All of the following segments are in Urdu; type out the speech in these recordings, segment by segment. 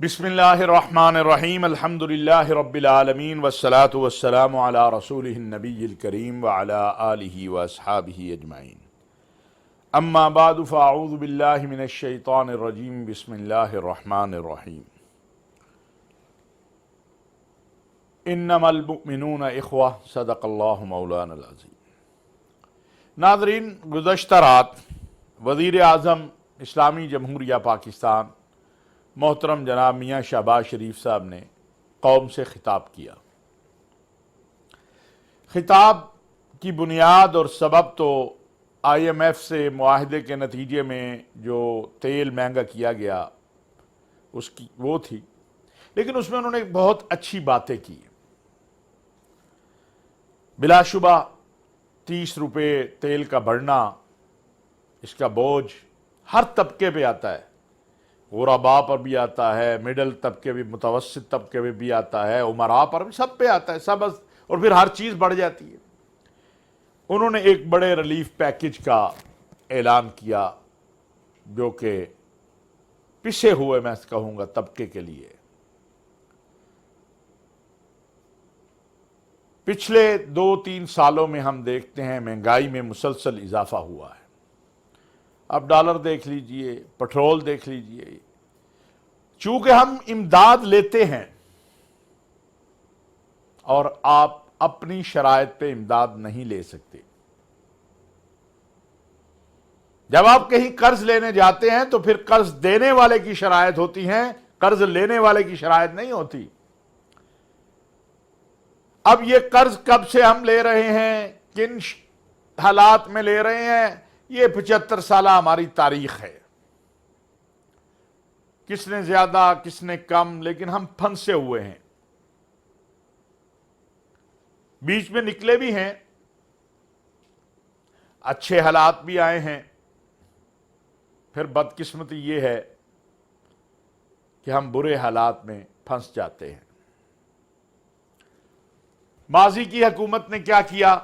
بسم اللہ الرحمن الرحیم الحمدللہ رب العالمین والصلاة والسلام علی رسولہ النبی الکریم وعلی آلہ واصحابہ اجمعین اما بعد فاعوذ باللہ من الشیطان الرجیم بسم اللہ الرحمن الرحیم انما المؤمنون اخوہ صدق اللہ مولانا العظیم۔ ناظرین، گزشتہ رات وزیر اعظم اسلامی جمہوریہ پاکستان محترم جناب میاں شہباز شریف صاحب نے قوم سے خطاب کیا۔ خطاب کی بنیاد اور سبب تو آئی ایم ایف سے معاہدے کے نتیجے میں جو تیل مہنگا کیا گیا اس کی وہ تھی، لیکن اس میں انہوں نے بہت اچھی باتیں کی۔ بلا شبہ 30 روپے تیل کا بڑھنا، اس کا بوجھ ہر طبقے پہ آتا ہے، غرباء پر بھی آتا ہے، مڈل طبقے بھی، متوسط طبقے پہ بھی آتا ہے، امراء پر بھی، سب پہ آتا ہے، سب، اور پھر ہر چیز بڑھ جاتی ہے۔ انہوں نے ایک بڑے ریلیف پیکج کا اعلان کیا جو کہ پسے ہوئے میں کہوں گا طبقے کے لیے۔ پچھلے 2-3 سالوں میں ہم دیکھتے ہیں مہنگائی میں مسلسل اضافہ ہوا ہے۔ اب ڈالر دیکھ لیجئے، پٹرول دیکھ لیجئے۔ چونکہ ہم امداد لیتے ہیں اور آپ اپنی شرائط پہ امداد نہیں لے سکتے۔ جب آپ کہیں قرض لینے جاتے ہیں تو پھر قرض دینے والے کی شرائط ہوتی ہیں، قرض لینے والے کی شرائط نہیں ہوتی۔ اب یہ قرض کب سے ہم لے رہے ہیں، کن حالات میں لے رہے ہیں، یہ 75 سالہ ہماری تاریخ ہے۔ کس نے زیادہ کس نے کم، لیکن ہم پھنسے ہوئے ہیں۔ بیچ میں نکلے بھی ہیں، اچھے حالات بھی آئے ہیں، پھر بدقسمتی یہ ہے کہ ہم برے حالات میں پھنس جاتے ہیں۔ ماضی کی حکومت نے کیا کیا،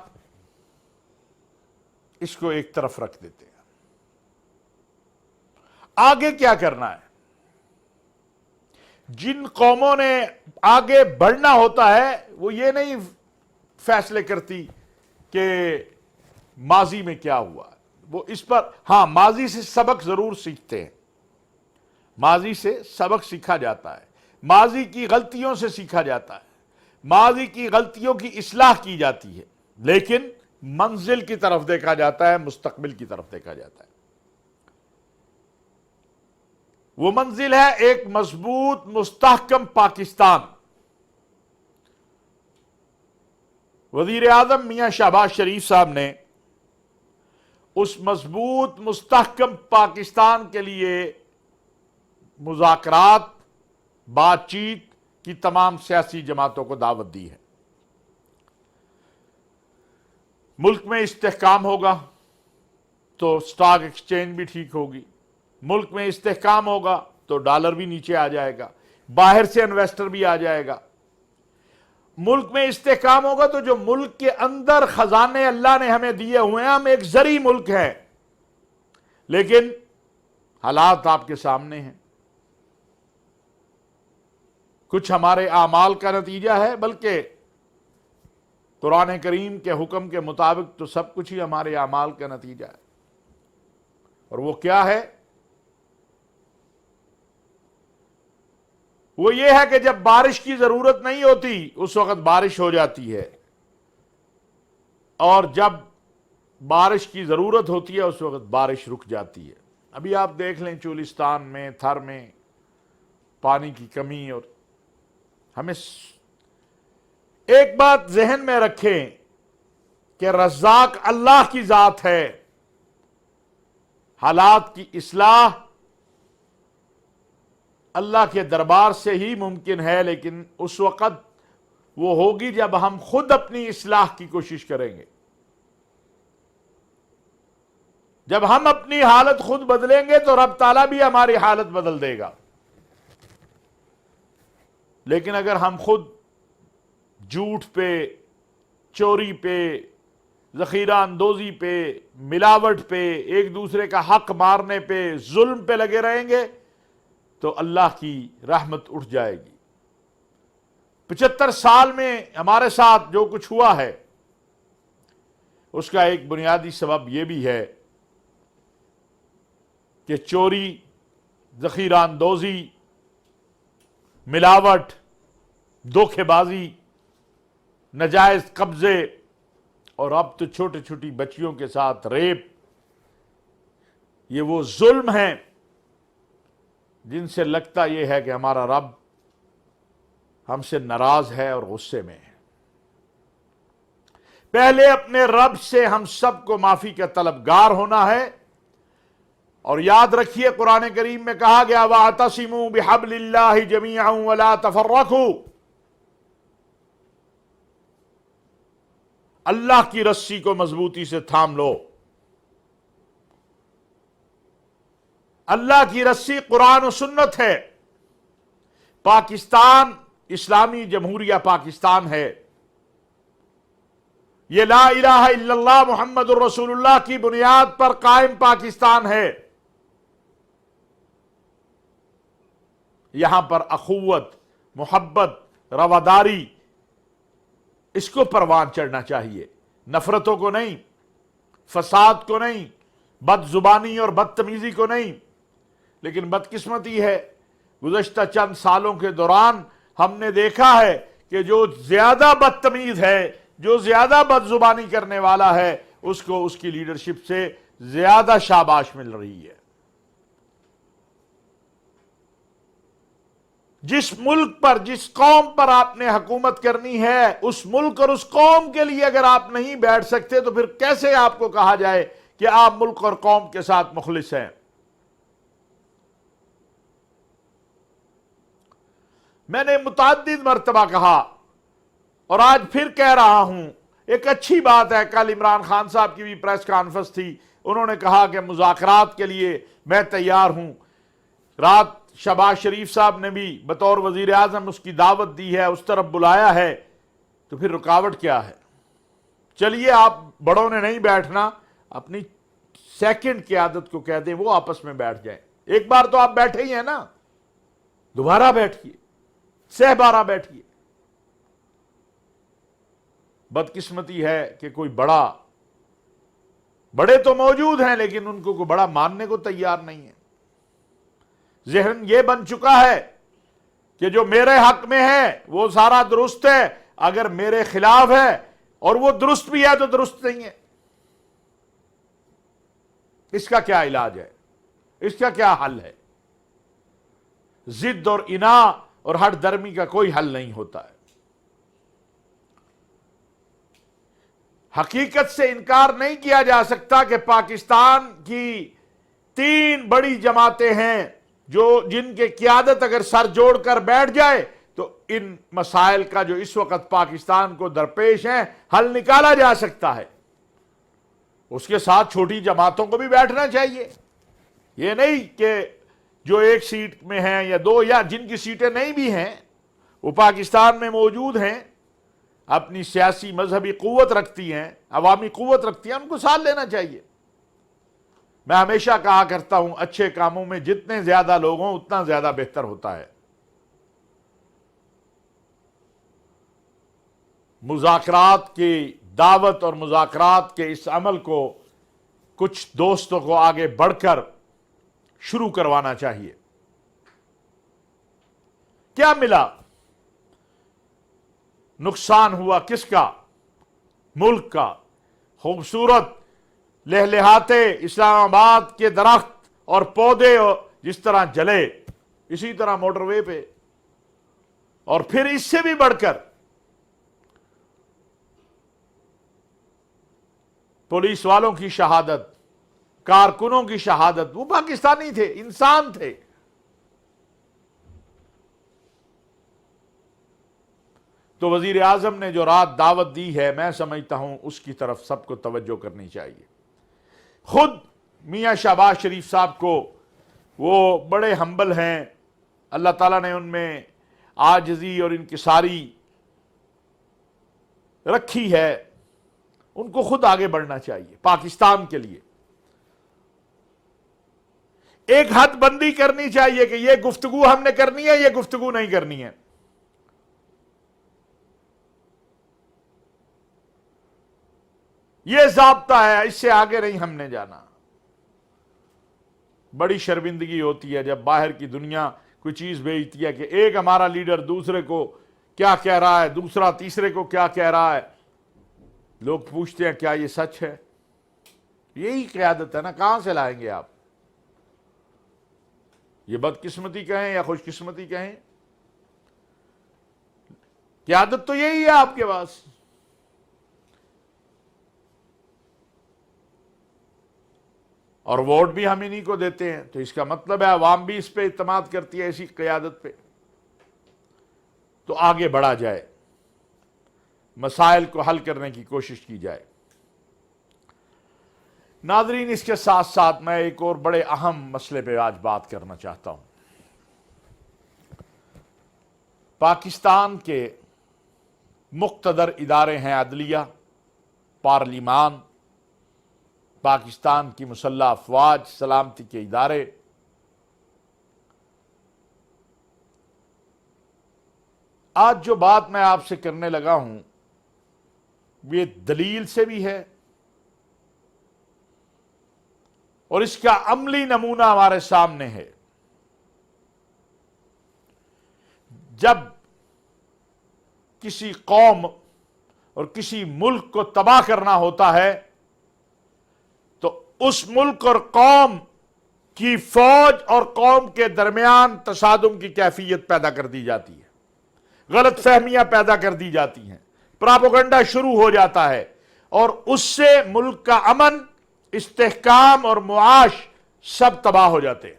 اس کو ایک طرف رکھ دیتے ہیں۔ آگے کیا کرنا ہے؟ جن قوموں نے آگے بڑھنا ہوتا ہے وہ یہ نہیں فیصلے کرتی کہ ماضی میں کیا ہوا، وہ اس پر، ہاں، ماضی سے سبق ضرور سیکھتے ہیں، ماضی سے سبق سیکھا جاتا ہے، ماضی کی غلطیوں سے سیکھا جاتا ہے، ماضی کی غلطیوں کی اصلاح کی جاتی ہے، لیکن منزل کی طرف دیکھا جاتا ہے، مستقبل کی طرف دیکھا جاتا ہے۔ وہ منزل ہے ایک مضبوط مستحکم پاکستان۔ وزیر اعظم میاں شہباز شریف صاحب نے اس مضبوط مستحکم پاکستان کے لیے مذاکرات، بات چیت کی تمام سیاسی جماعتوں کو دعوت دی ہے۔ ملک میں استحکام ہوگا تو سٹاک ایکسچینج بھی ٹھیک ہوگی، ملک میں استحکام ہوگا تو ڈالر بھی نیچے آ جائے گا، باہر سے انویسٹر بھی آ جائے گا۔ ملک میں استحکام ہوگا تو جو ملک کے اندر خزانے اللہ نے ہمیں دیے ہوئے ہیں، ہم ایک زرعی ملک ہیں، لیکن حالات آپ کے سامنے ہیں۔ کچھ ہمارے اعمال کا نتیجہ ہے، بلکہ قرآن کریم کے حکم کے مطابق تو سب کچھ ہی ہمارے اعمال کا نتیجہ ہے۔ اور وہ کیا ہے؟ وہ یہ ہے کہ جب بارش کی ضرورت نہیں ہوتی اس وقت بارش ہو جاتی ہے، اور جب بارش کی ضرورت ہوتی ہے اس وقت بارش رک جاتی ہے۔ ابھی آپ دیکھ لیں چولستان میں، تھر میں پانی کی کمی، اور ہمیں ایک بات ذہن میں رکھیں کہ رزاق اللہ کی ذات ہے۔ حالات کی اصلاح اللہ کے دربار سے ہی ممکن ہے، لیکن اس وقت وہ ہوگی جب ہم خود اپنی اصلاح کی کوشش کریں گے، جب ہم اپنی حالت خود بدلیں گے تو رب تعالیٰ بھی ہماری حالت بدل دے گا۔ لیکن اگر ہم خود جھوٹ پہ، چوری پہ، ذخیرہ اندوزی پہ، ملاوٹ پہ، ایک دوسرے کا حق مارنے پہ، ظلم پہ لگے رہیں گے تو اللہ کی رحمت اٹھ جائے گی۔ 75 سال میں ہمارے ساتھ جو کچھ ہوا ہے اس کا ایک بنیادی سبب یہ بھی ہے کہ چوری، ذخیرہ اندوزی، ملاوٹ، دھوکے بازی، ناجائز قبضے، اور اب تو چھوٹی چھوٹی بچیوں کے ساتھ ریپ، یہ وہ ظلم ہیں جن سے لگتا یہ ہے کہ ہمارا رب ہم سے ناراض ہے اور غصے میں ہے۔ پہلے اپنے رب سے ہم سب کو معافی کا طلبگار ہونا ہے، اور یاد رکھیے قرآن کریم میں کہا گیا وَاعْتَصِمُوا بِحَبْلِ اللَّهِ جَمِيعًا وَلَا تَفَرَّقُوا، اللہ کی رسی کو مضبوطی سے تھام لو۔ اللہ کی رسی قرآن و سنت ہے۔ پاکستان اسلامی جمہوریہ پاکستان ہے، یہ لا الہ الا اللہ محمد الرسول اللہ کی بنیاد پر قائم پاکستان ہے۔ یہاں پر اخوت، محبت، رواداری، اس کو پروان چڑھنا چاہیے، نفرتوں کو نہیں، فساد کو نہیں، بد زبانی اور بدتمیزی کو نہیں۔ لیکن بدقسمتی ہے گزشتہ چند سالوں کے دوران ہم نے دیکھا ہے کہ جو زیادہ بدتمیز ہے، جو زیادہ بد زبانی کرنے والا ہے، اس کو اس کی لیڈرشپ سے زیادہ شاباش مل رہی ہے۔ جس ملک پر، جس قوم پر آپ نے حکومت کرنی ہے، اس ملک اور اس قوم کے لیے اگر آپ نہیں بیٹھ سکتے تو پھر کیسے آپ کو کہا جائے کہ آپ ملک اور قوم کے ساتھ مخلص ہیں؟ میں نے متعدد مرتبہ کہا اور آج پھر کہہ رہا ہوں، ایک اچھی بات ہے، کل عمران خان صاحب کی بھی پریس کانفرنس تھی، انہوں نے کہا کہ مذاکرات کے لیے میں تیار ہوں۔ رات شہباز شریف صاحب نے بھی بطور وزیر اعظم اس کی دعوت دی ہے، اس طرف بلایا ہے، تو پھر رکاوٹ کیا ہے؟ چلیے آپ بڑوں نے نہیں بیٹھنا، اپنی سیکنڈ قیادت کو کہہ دیں وہ آپس میں بیٹھ جائیں۔ ایک بار تو آپ بیٹھے ہی ہیں نا، دوبارہ بیٹھیے، سہ بارہ بیٹھیے۔ بدقسمتی ہے کہ کوئی بڑے تو موجود ہیں لیکن ان کو کوئی بڑا ماننے کو تیار نہیں ہے۔ ذہن یہ بن چکا ہے کہ جو میرے حق میں ہے وہ سارا درست ہے، اگر میرے خلاف ہے اور وہ درست بھی ہے تو درست نہیں ہے۔ اس کا کیا علاج ہے؟ اس کا کیا حل ہے؟ ضد اور اناء اور ہٹ درمی کا کوئی حل نہیں ہوتا ہے۔ حقیقت سے انکار نہیں کیا جا سکتا کہ پاکستان کی 3 بڑی جماعتیں ہیں جن کے قیادت اگر سر جوڑ کر بیٹھ جائے تو ان مسائل کا جو اس وقت پاکستان کو درپیش ہیں حل نکالا جا سکتا ہے۔ اس کے ساتھ چھوٹی جماعتوں کو بھی بیٹھنا چاہیے، یہ نہیں کہ جو 1 سیٹ میں ہیں یا 2 یا جن کی سیٹیں نہیں بھی ہیں وہ پاکستان میں موجود ہیں، اپنی سیاسی مذہبی قوت رکھتی ہیں، عوامی قوت رکھتی ہیں، ان کو ساتھ لینا چاہیے۔ میں ہمیشہ کہا کرتا ہوں اچھے کاموں میں جتنے زیادہ لوگ ہوں اتنا زیادہ بہتر ہوتا ہے۔ مذاکرات کی دعوت اور مذاکرات کے اس عمل کو کچھ دوستوں کو آگے بڑھ کر شروع کروانا چاہیے۔ کیا ملا؟ نقصان ہوا کس کا؟ ملک کا۔ خوبصورت لہلہاتے اسلام آباد کے درخت اور پودے جس طرح جلے، اسی طرح موٹر وے پہ، اور پھر اس سے بھی بڑھ کر پولیس والوں کی شہادت، کارکنوں کی شہادت، وہ پاکستانی تھے، انسان تھے۔ تو وزیر اعظم نے جو رات دعوت دی ہے، میں سمجھتا ہوں اس کی طرف سب کو توجہ کرنی چاہیے۔ خود میاں شہباز شریف صاحب کو، وہ بڑے ہمبل ہیں، اللہ تعالیٰ نے ان میں عاجزی اور انکساری رکھی ہے، ان کو خود آگے بڑھنا چاہیے پاکستان کے لیے۔ ایک حد بندی کرنی چاہیے کہ یہ گفتگو ہم نے کرنی ہے، یہ گفتگو نہیں کرنی ہے. یہ ضابطہ ہے، اس سے آگے نہیں ہم نے جانا. بڑی شرمندگی ہوتی ہے جب باہر کی دنیا کوئی چیز بھیجتی ہے کہ ایک ہمارا لیڈر دوسرے کو کیا کہہ رہا ہے، دوسرا تیسرے کو کیا کہہ رہا ہے. لوگ پوچھتے ہیں کیا یہ سچ ہے؟ یہی قیادت ہے نا، کہاں سے لائیں گے آپ؟ یہ بدقسمتی کہیں یا خوش قسمتی کہیں، قیادت تو یہی ہے آپ کے پاس. اور ووٹ بھی ہم انہی کو دیتے ہیں، تو اس کا مطلب ہے عوام بھی اس پہ اعتماد کرتی ہے، اسی قیادت پہ. تو آگے بڑھا جائے، مسائل کو حل کرنے کی کوشش کی جائے. ناظرین، اس کے ساتھ ساتھ میں ایک اور بڑے اہم مسئلے پہ آج بات کرنا چاہتا ہوں. پاکستان کے مقتدر ادارے ہیں، عدلیہ، پارلیمان، پاکستان کی مسلح افواج، سلامتی کے ادارے. آج جو بات میں آپ سے کرنے لگا ہوں یہ دلیل سے بھی ہے اور اس کا عملی نمونہ ہمارے سامنے ہے. جب کسی قوم اور کسی ملک کو تباہ کرنا ہوتا ہے تو اس ملک اور قوم کی فوج اور قوم کے درمیان تصادم کی کیفیت پیدا کر دی جاتی ہے، غلط فہمیاں پیدا کر دی جاتی ہیں، پراپوگنڈا شروع ہو جاتا ہے، اور اس سے ملک کا امن، استحکام اور معاش سب تباہ ہو جاتے ہیں.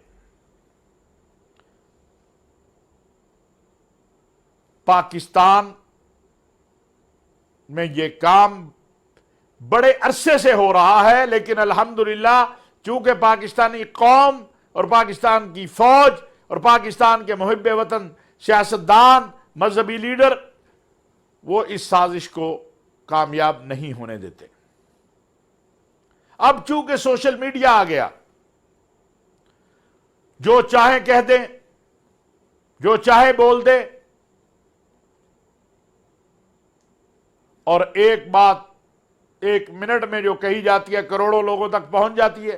پاکستان میں یہ کام بڑے عرصے سے ہو رہا ہے، لیکن الحمدللہ چونکہ پاکستانی قوم اور پاکستان کی فوج اور پاکستان کے محب وطن سیاستدان، مذہبی لیڈر، وہ اس سازش کو کامیاب نہیں ہونے دیتے. اب چونکہ سوشل میڈیا آ گیا، جو چاہیں کہہ دیں، جو چاہے بول دے، اور ایک بات ایک منٹ میں جو کہی جاتی ہے کروڑوں لوگوں تک پہنچ جاتی ہے،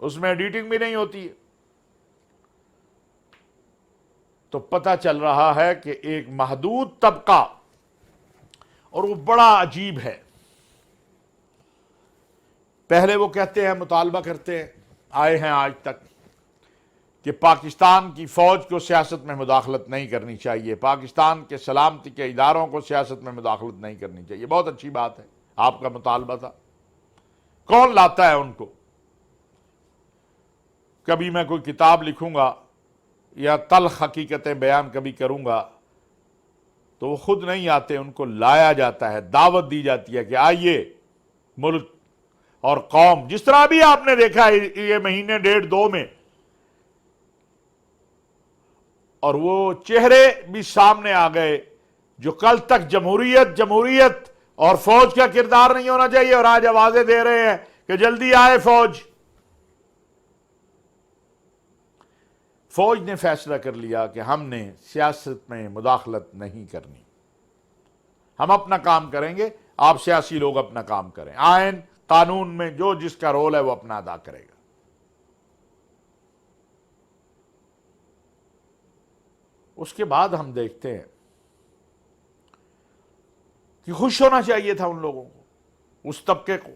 اس میں ایڈیٹنگ بھی نہیں ہوتی ہے. تو پتہ چل رہا ہے کہ ایک محدود طبقہ، اور وہ بڑا عجیب ہے، پہلے وہ کہتے ہیں، مطالبہ کرتے آئے ہیں آج تک کہ پاکستان کی فوج کو سیاست میں مداخلت نہیں کرنی چاہیے، پاکستان کے سلامتی کے اداروں کو سیاست میں مداخلت نہیں کرنی چاہیے. بہت اچھی بات ہے، آپ کا مطالبہ تھا. کون لاتا ہے ان کو؟ کبھی میں کوئی کتاب لکھوں گا یا تلخ حقیقتیں بیان کبھی کروں گا تو وہ خود نہیں آتے، ان کو لایا جاتا ہے، دعوت دی جاتی ہے کہ آئیے. ملک اور قوم، جس طرح بھی آپ نے دیکھا یہ مہینے ڈیڑھ دو میں، اور وہ چہرے بھی سامنے آ گئے جو کل تک جمہوریت اور فوج کا کردار نہیں ہونا چاہیے، اور آج آوازیں دے رہے ہیں کہ جلدی آئے فوج. فوج نے فیصلہ کر لیا کہ ہم نے سیاست میں مداخلت نہیں کرنی، ہم اپنا کام کریں گے، آپ سیاسی لوگ اپنا کام کریں، آئین قانون میں جو جس کا رول ہے وہ اپنا ادا کرے گا. اس کے بعد ہم دیکھتے ہیں کہ خوش ہونا چاہیے تھا ان لوگوں کو، اس طبقے کو.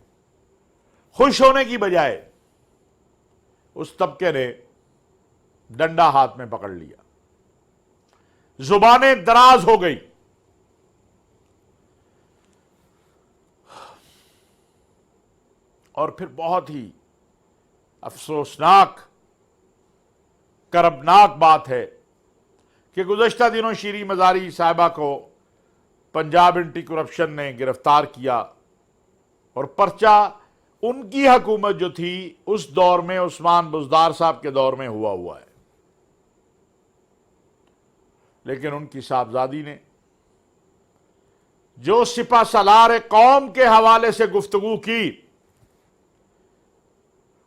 خوش ہونے کی بجائے اس طبقے نے ڈنڈا ہاتھ میں پکڑ لیا، زبانیں دراز ہو گئی. اور پھر بہت ہی افسوسناک، کربناک بات ہے کہ گزشتہ دنوں شیریں مزاری صاحبہ کو پنجاب اینٹی کرپشن نے گرفتار کیا، اور پرچہ ان کی حکومت جو تھی اس دور میں عثمان بزدار صاحب کے دور میں ہوا ہے. لیکن ان کی صاحبزادی نے جو سپہ سالار قوم کے حوالے سے گفتگو کی،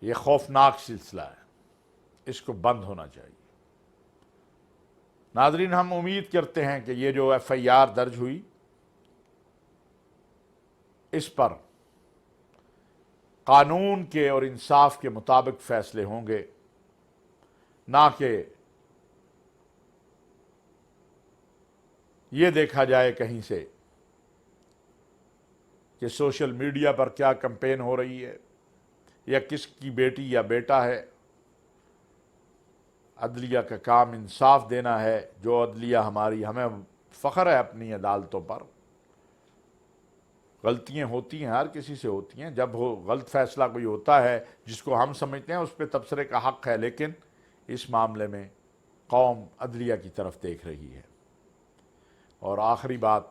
یہ خوفناک سلسلہ ہے، اس کو بند ہونا چاہیے۔ ناظرین، ہم امید کرتے ہیں کہ یہ جو ایف آئی آر درج ہوئی اس پر قانون کے اور انصاف کے مطابق فیصلے ہوں گے، نہ کہ یہ دیکھا جائے کہیں سے کہ سوشل میڈیا پر کیا کمپین ہو رہی ہے یا کس کی بیٹی یا بیٹا ہے۔ عدلیہ کا کام انصاف دینا ہے، جو عدلیہ ہمیں فخر ہے اپنی عدالتوں پر۔ غلطیاں ہوتی ہیں، ہر کسی سے ہوتی ہیں، جب غلط فیصلہ کوئی ہوتا ہے جس کو ہم سمجھتے ہیں اس پہ تبصرے کا حق ہے، لیکن اس معاملے میں قوم عدلیہ کی طرف دیکھ رہی ہے۔ اور آخری بات،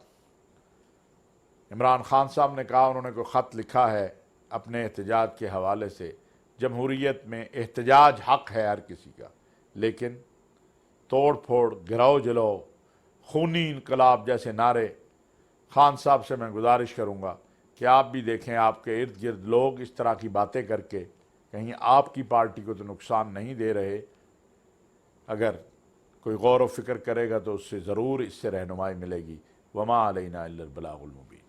عمران خان صاحب نے کہا، انہوں نے کوئی خط لکھا ہے اپنے احتجاج کے حوالے سے۔ جمہوریت میں احتجاج حق ہے ہر کسی کا، لیکن توڑ پھوڑ، گراؤ جلو، خونی انقلاب جیسے نعرے، خان صاحب سے میں گزارش کروں گا کہ آپ بھی دیکھیں آپ کے ارد گرد لوگ اس طرح کی باتیں کر کے کہیں آپ کی پارٹی کو تو نقصان نہیں دے رہے۔ اگر کوئی غور و فکر کرے گا تو اس سے ضرور اس سے رہنمائی ملے گی۔ وما علینا الا البلاغ المبین۔